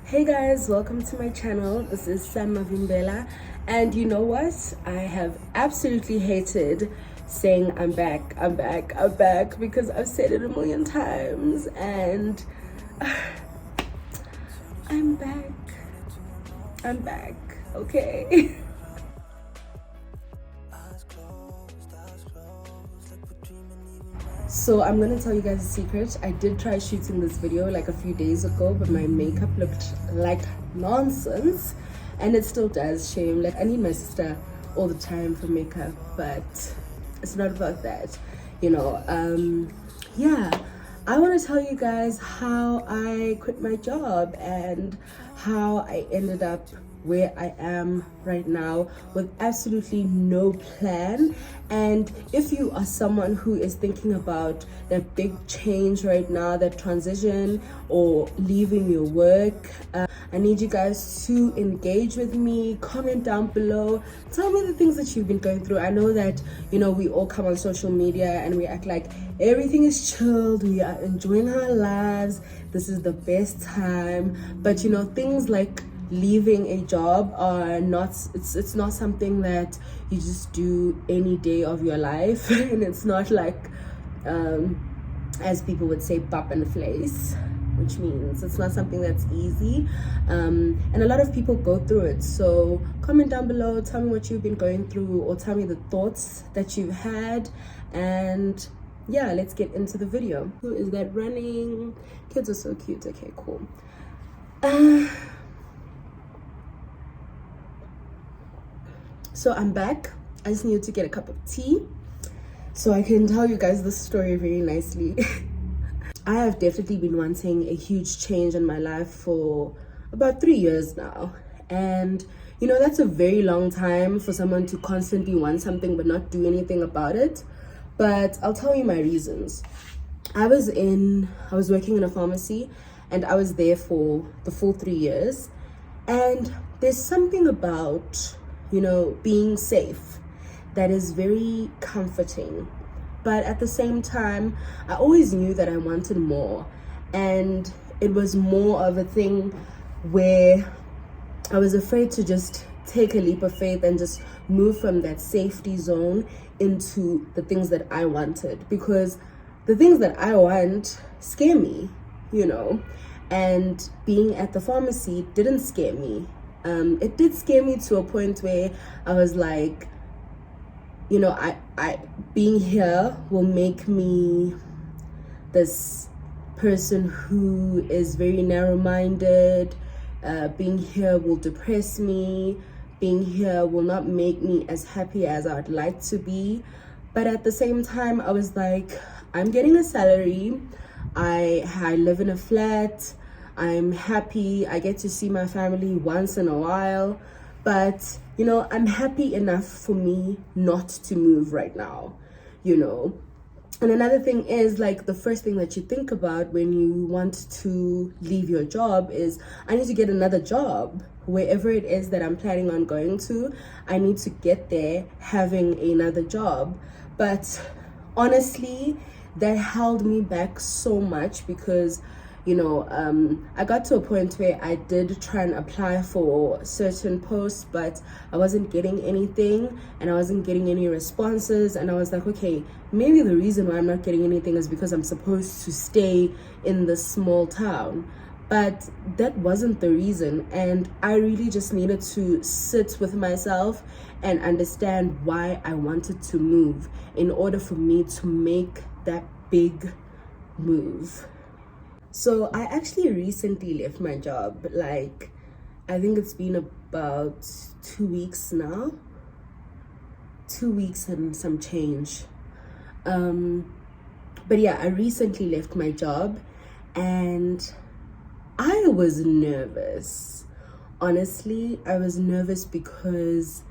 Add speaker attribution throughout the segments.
Speaker 1: Hey guys, welcome to my channel. This is Sam Mavimbela, and you know what? I have absolutely hated saying I'm back because I've said it a million times, and I'm back, okay? So I'm gonna tell you guys a secret. I did try shooting this video like a few days ago, but my makeup looked like nonsense, and it still does. Shame. Like, I need my sister all the time for makeup, but it's not about that, yeah, I want to tell you guys how I quit my job and how I ended up where I am right now with absolutely no plan. And if you are someone who is thinking about that big change right now, that transition or leaving your work, I need you guys to engage with me. Comment down below, tell me the things that you've been going through. I know that we all come on social media and we act like everything is chilled, we are enjoying our lives, this is the best time, but things like leaving a job are not, it's not something that you just do any day of your life. And it's not like as people would say, pop and place, which means it's not something that's easy, and a lot of people go through it. So comment down below, tell me what you've been going through, or tell me the thoughts that you've had, and yeah, let's get into the video. Who is that running? Kids are so cute. Okay, cool. So I'm back. I just needed to get a cup of tea so I can tell you guys this story very nicely. I have definitely been wanting a huge change in my life for about 3 years now. And that's a very long time for someone to constantly want something but not do anything about it. But I'll tell you my reasons. I was working in a pharmacy, and I was there for the full 3 years. And there's something about being safe that is very comforting, but at the same time I always knew that I wanted more, and it was more of a thing where I was afraid to just take a leap of faith and just move from that safety zone into the things that I wanted, because the things that I want scare me, and being at the pharmacy didn't scare me. It did scare me to a point where I was like, I being here will make me this person who is very narrow-minded. Being here will depress me. Being here will not make me as happy as I'd like to be. But at the same time, I was like, I'm getting a salary. I live in a flat. I'm happy. I get to see my family once in a while, but I'm happy enough for me not to move right now, And another thing is, like, the first thing that you think about when you want to leave your job is, I need to get another job. Wherever it is that I'm planning on going to, I need to get there having another job. But honestly, that held me back so much because I got to a point where I did try and apply for certain posts, but I wasn't getting anything, and I wasn't getting any responses. And I was like, okay, maybe the reason why I'm not getting anything is because I'm supposed to stay in this small town. But that wasn't the reason, and I really just needed to sit with myself and understand why I wanted to move in order for me to make that big move. So I actually recently left my job. Like, I think it's been about 2 weeks now. 2 weeks and some change. But yeah, I recently left my job, and I was nervous. Honestly, I was nervous because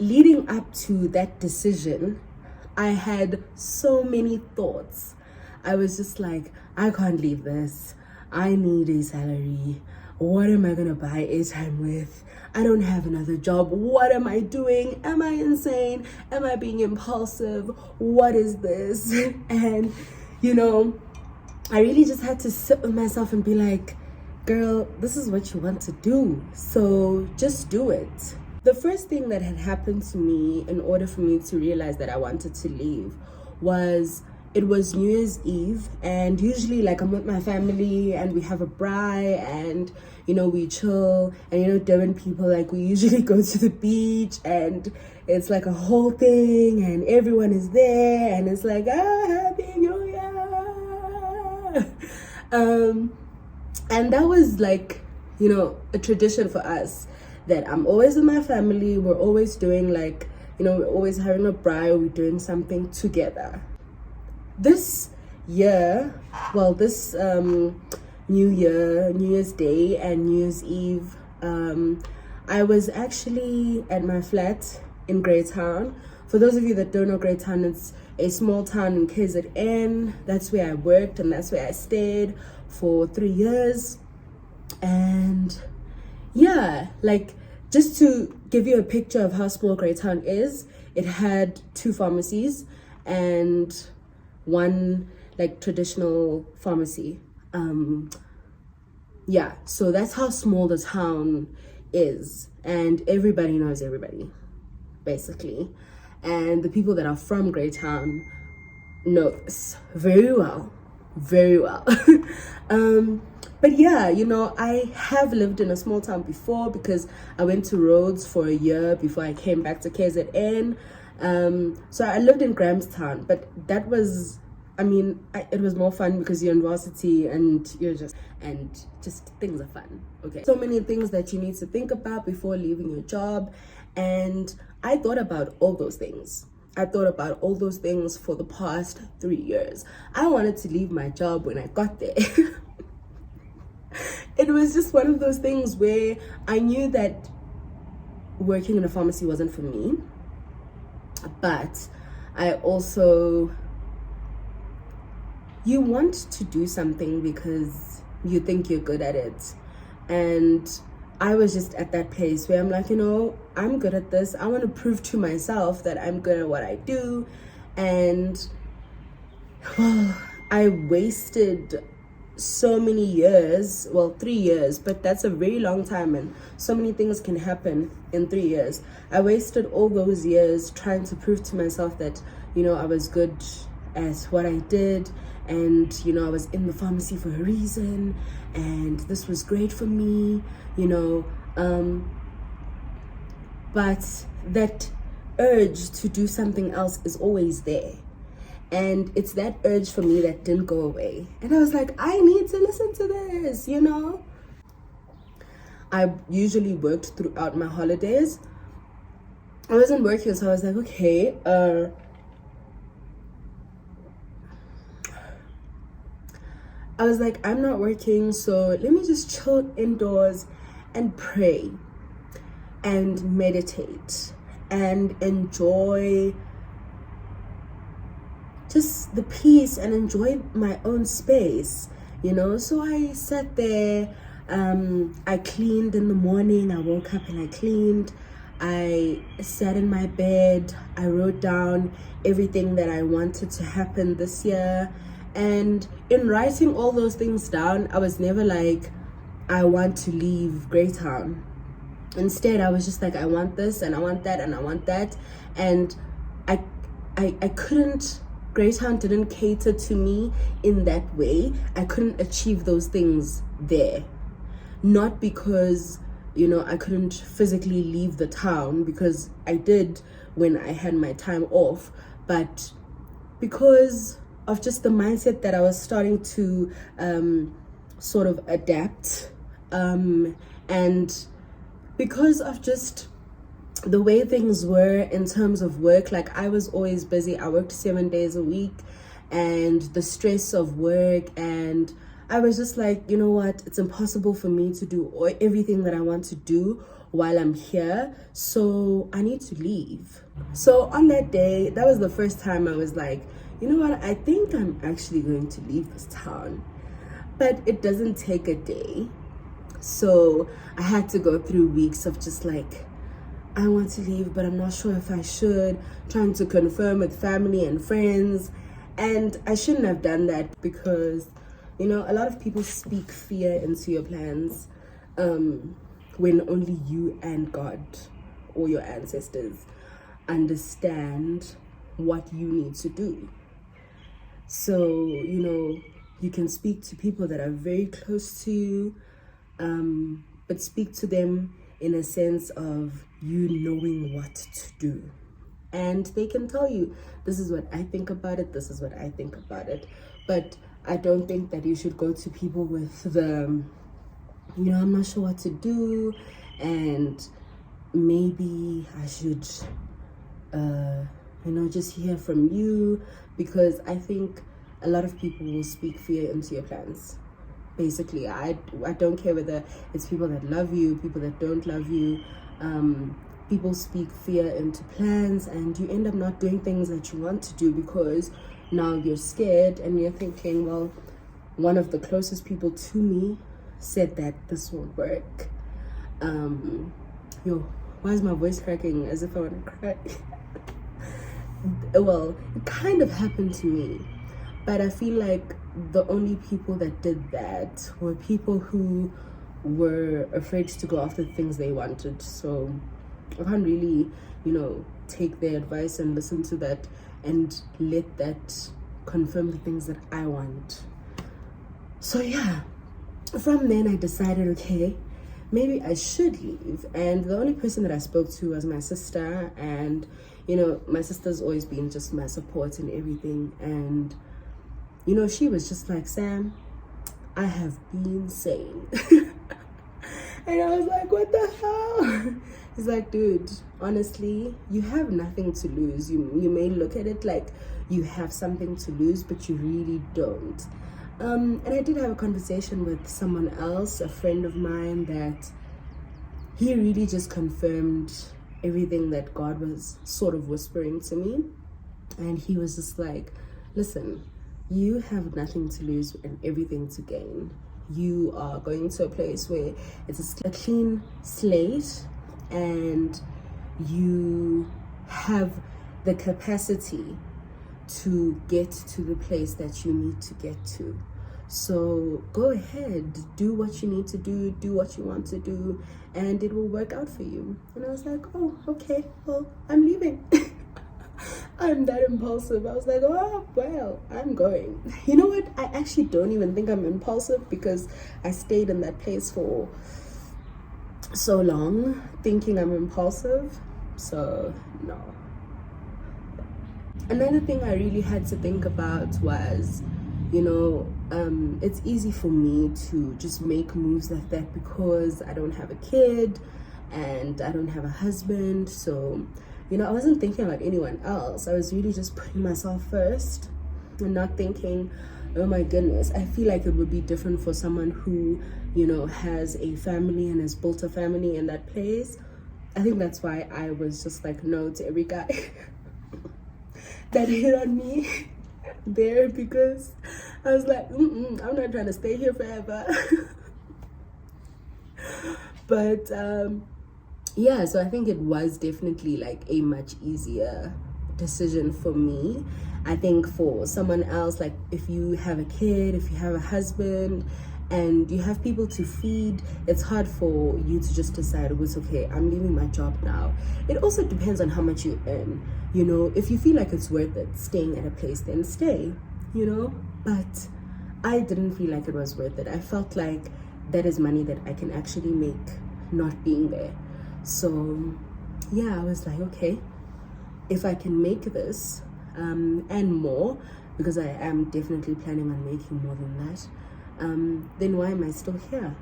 Speaker 1: leading up to that decision, I had so many thoughts. I was just like, I can't leave this. I need a salary. What am I gonna buy airtime with? I don't have another job. What am I doing? Am I insane? Am I being impulsive? What is this? And I really just had to sit with myself and be like, girl, this is what you want to do, so just do it. The first thing that had happened to me in order for me to realize that I wanted to leave was, it was New Year's Eve, and usually like I'm with my family and we have a braai and we chill, and Durban people, like, we usually go to the beach and it's like a whole thing and everyone is there and it's like, happy New Year. And that was like, a tradition for us, that I'm always with my family. We're always doing like, we're always having a braai, we're doing something together. This year, well, this New Year's Day and New Year's Eve, I was actually at my flat in Greytown. For those of you that don't know Greytown, it's a small town in KZN. That's where I worked and that's where I stayed for 3 years. And yeah, like, just to give you a picture of how small Greytown is, it had 2 pharmacies and 1 like traditional pharmacy. Yeah, so that's how small the town is, and everybody knows everybody, basically. And the people that are from Greytown know this very well. But yeah, I have lived in a small town before, because I went to Rhodes for a year before I came back to KZN. So I lived in Grahamstown, but that was, it was more fun because you're in varsity and just things are fun. Okay, so many things that you need to think about before leaving your job, and I thought about all those things. For the past 3 years. I wanted to leave my job when I got there. It was just one of those things where I knew that working in a pharmacy wasn't for me, but I also, you want to do something because you think you're good at it. And I was just at that place where I'm like, I'm good at this. I want to prove to myself that I'm good at what I do. And well, I wasted so many years, well, 3 years, but that's a very long time, and so many things can happen in 3 years. I wasted all those years trying to prove to myself that, I was good at what I did, and I was in the pharmacy for a reason, and this was great for me, but that urge to do something else is always there. And it's that urge for me that didn't go away. And I was like, I need to listen to this, I usually worked throughout my holidays. I wasn't working, so I was like, okay, I was like, I'm not working, so let me just chill indoors and pray and meditate and enjoy just the peace and enjoy my own space, So I sat there, I cleaned in the morning, I woke up and I cleaned, I sat in my bed, I wrote down everything that I wanted to happen this year. And in writing all those things down, I was never like, I want to leave Greytown. Instead, I was just like, I want this and I want that and I want that. And I couldn't, Greytown didn't cater to me in that way. I couldn't achieve those things there. Not because, I couldn't physically leave the town, because I did when I had my time off, but because of just the mindset that I was starting to sort of adapt, and because of just the way things were in terms of work. Like, I was always busy. I worked 7 days a week, and the stress of work, and I was just like, you know what, it's impossible for me to do everything that I want to do while I'm here, so I need to leave. So on that day, that was the first time I was like, you know what, I think I'm actually going to leave this town. But it doesn't take a day. So I had to go through weeks of just like, I want to leave, but I'm not sure if I should, trying to confirm with family and friends. And I shouldn't have done that, because You know, a lot of people speak fear into your plans when only you and God or your ancestors understand what you need to do. So, you know, you can speak to people that are very close to you, but speak to them in a sense of you knowing what to do. And they can tell you, this is what I think about it, this is what I think about it. But I don't think that you should go to people with the, you know, I'm not sure what to do, and maybe I should, you know, just hear from you, because I think a lot of people will speak fear into your plans. Basically, I don't care whether it's people that love you, people that don't love you. People speak fear into plans, and you end up not doing things that you want to do because now you're scared and you're thinking, well, one of the closest people to me said that this won't work. Why is my voice cracking as if I want to cry? Well, it kind of happened to me, but I feel like the only people that did that were people who were afraid to go after the things they wanted. So I can't really, you know, take their advice and listen to that and let that confirm the things that I want. So yeah, from then I decided, okay, maybe I should leave. And the only person that I spoke to was my sister, and you know, my sister's always been just my support and everything. And you know, she was just like, Sam, I have been saying. And I was like, what the hell? He's like, dude, honestly, you have nothing to lose. You may look at it like you have something to lose, but you really don't. And I did have a conversation with someone else, a friend of mine, that he really just confirmed everything that God was sort of whispering to me. And he was just like, listen, you have nothing to lose and everything to gain. You are going to a place where it's a clean slate, and you have the capacity to get to the place that you need to get to. So go ahead, do what you need to do what you want to do, and it will work out for you. And I was like, oh, okay, well, I'm leaving. I'm that impulsive. I was like, oh, well, I'm going. You know what? I actually don't even think I'm impulsive, because I stayed in that place for so long thinking I'm impulsive. So, no. Another thing I really had to think about was, you know, it's easy for me to just make moves like that because I don't have a kid and I don't have a husband. So, you know, I wasn't thinking about anyone else. I was really just putting myself first and not thinking, oh my goodness, I feel like it would be different for someone who, you know, has a family and has built a family in that place. I think that's why I was just like no to every guy that hit on me there, because I was like, I'm not trying to stay here forever. But yeah, so I think it was definitely like a much easier decision for me. I think for someone else, like if you have a kid, if you have a husband, and you have people to feed, it's hard for you to just decide, it was okay, I'm leaving my job now. It also depends on how much you earn. You know, if you feel like it's worth it staying at a place, then stay, you know. But I didn't feel like it was worth it. I felt like that is money that I can actually make not being there. So yeah, I was like, okay, if I can make this and more, because I am definitely planning on making more than that, then why am I still here?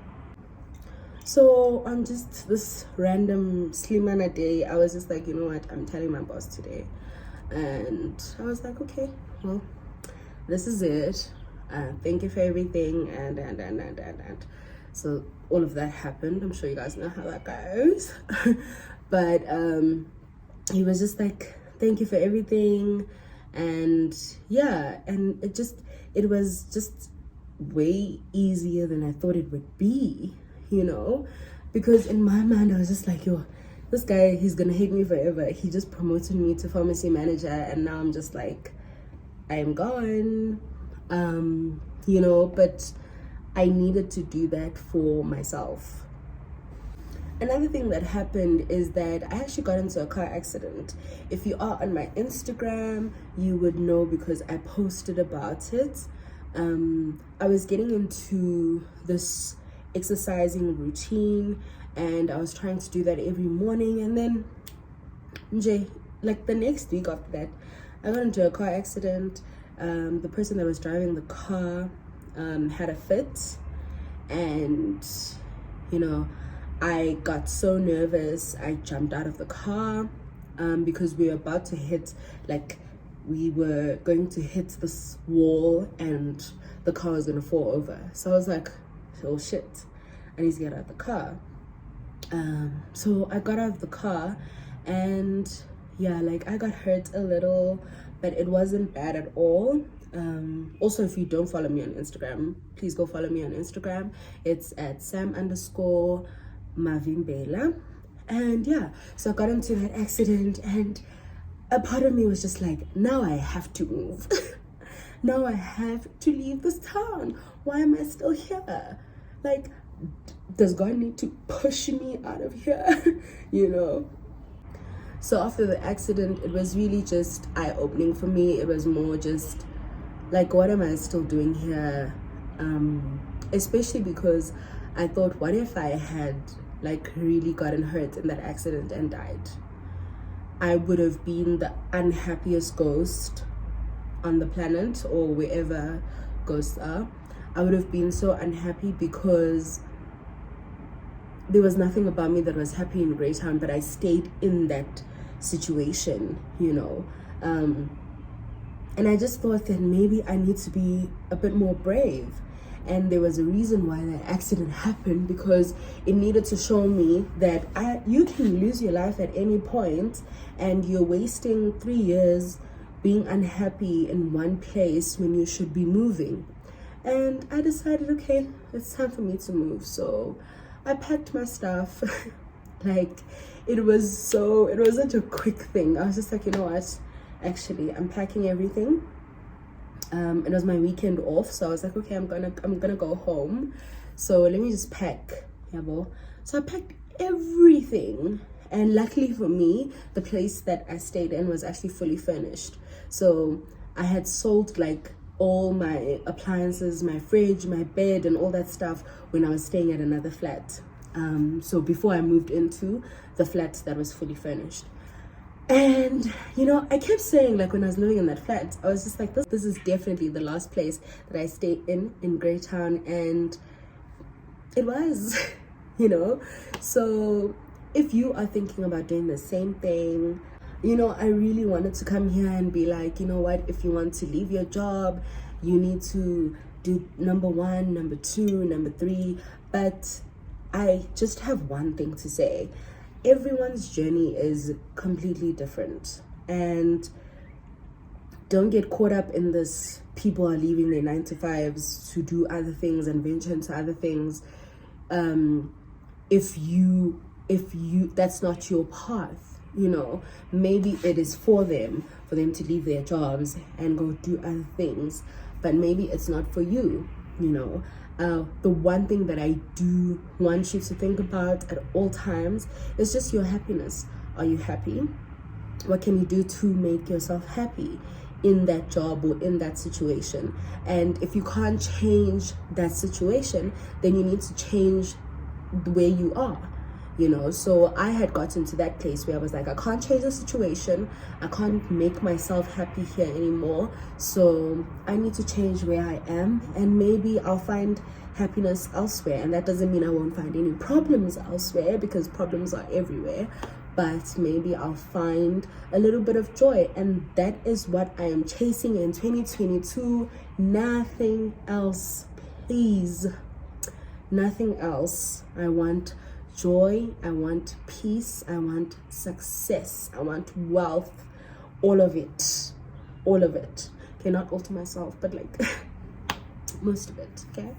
Speaker 1: So on just this random Slimana day, I was just like, you know what, I'm telling my boss today. And I was like, okay, well, this is it. Thank you for everything. And so all of that happened. I'm sure you guys know how that goes. But he was just like, thank you for everything. And yeah, and it was just way easier than I thought it would be, you know, because in my mind I was just like, yo, this guy, he's gonna hate me forever. He just promoted me to pharmacy manager, and now I'm just like, I am gone. but I needed to do that for myself. Another thing that happened is that I actually got into a car accident. If you are on my Instagram, you would know because I posted about it. I was getting into this exercising routine, and I was trying to do that every morning, and then like the next week after that, I got into a car accident. The person that was driving the car had a fit, and I got so nervous. I jumped out of the car because we were about to hit, like, we were going to hit this wall and the car was going to fall over. So I was like, oh shit, I need to get out of the car. So I got out of the car, and yeah, like, I got hurt a little, but it wasn't bad at all. Also, if you don't follow me on Instagram, please go follow me on Instagram. It's at Sam_Mavimbela. And yeah, so I got into that accident, and a part of me was just like, now I have to move. Now I have to leave this town. Why am I still here? Like, does God need to push me out of here? So after the accident, it was really just eye-opening for me. It was more just like, what am I still doing here? Especially because I thought, what if I had like really gotten hurt in that accident and died? I would have been the unhappiest ghost on the planet, or wherever ghosts are. I would have been so unhappy because there was nothing about me that was happy in Greytown, but I stayed in that situation, and I just thought that maybe I need to be a bit more brave. And there was a reason why that accident happened, because it needed to show me that you can lose your life at any point, and you're wasting 3 years being unhappy in one place when you should be moving. And I decided, okay, it's time for me to move. So I packed my stuff. Like, it was such a quick thing. I was just like, you know what? Actually, I'm packing everything. It was my weekend off, so I was like, okay, I'm gonna go home. So let me just pack. So I packed everything, and luckily for me, the place that I stayed in was actually fully furnished. So I had sold like all my appliances, my fridge, my bed, and all that stuff when I was staying at another flat. So before I moved into the flat that was fully furnished. And I kept saying, like, when I was living in that flat, I was just like, this is definitely the last place that I stayed in Greytown. And it was. So if you are thinking about doing the same thing, I really wanted to come here and be like, you know what, if you want to leave your job, you need to do number 1, number 2, number 3. But I just have one thing to say. Everyone's journey is completely different, and don't get caught up in this. People are leaving their 9-to-5s to do other things and venture into other things. If you that's not your path, maybe it is for them to leave their jobs and go do other things, but maybe it's not for you. The one thing that I do want you to think about at all times is just your happiness. Are you happy? What can you do to make yourself happy in that job or in that situation? And if you can't change that situation, then you need to change the way you are. So I had gotten to that place where I was like, I can't change the situation. I can't make myself happy here anymore. So I need to change where I am, and maybe I'll find happiness elsewhere. And that doesn't mean I won't find any problems elsewhere, because problems are everywhere. But maybe I'll find a little bit of joy. And that is what I am chasing in 2022. Nothing else, please. Nothing else. I want joy, I want peace, I want success, I want wealth, all of it. Okay, not all to myself, but like most of it. Okay.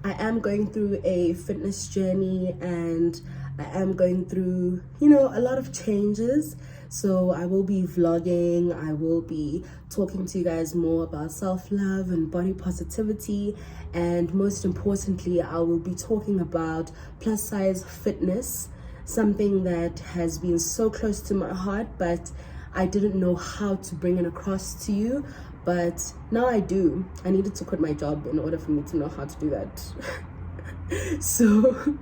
Speaker 1: I am going through a fitness journey, and I am going through, you know, a lot of changes. So I will be vlogging, I will be talking to you guys more about self-love and body positivity, and most importantly, I will be talking about plus size fitness, something that has been so close to my heart, but I didn't know how to bring it across to you. But now I do. I needed to quit my job in order for me to know how to do that. So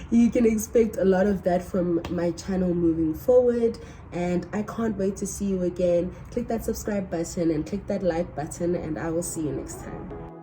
Speaker 1: you can expect a lot of that from my channel moving forward, and I can't wait to see you again. Click that subscribe button and click that like button, and I will see you next time.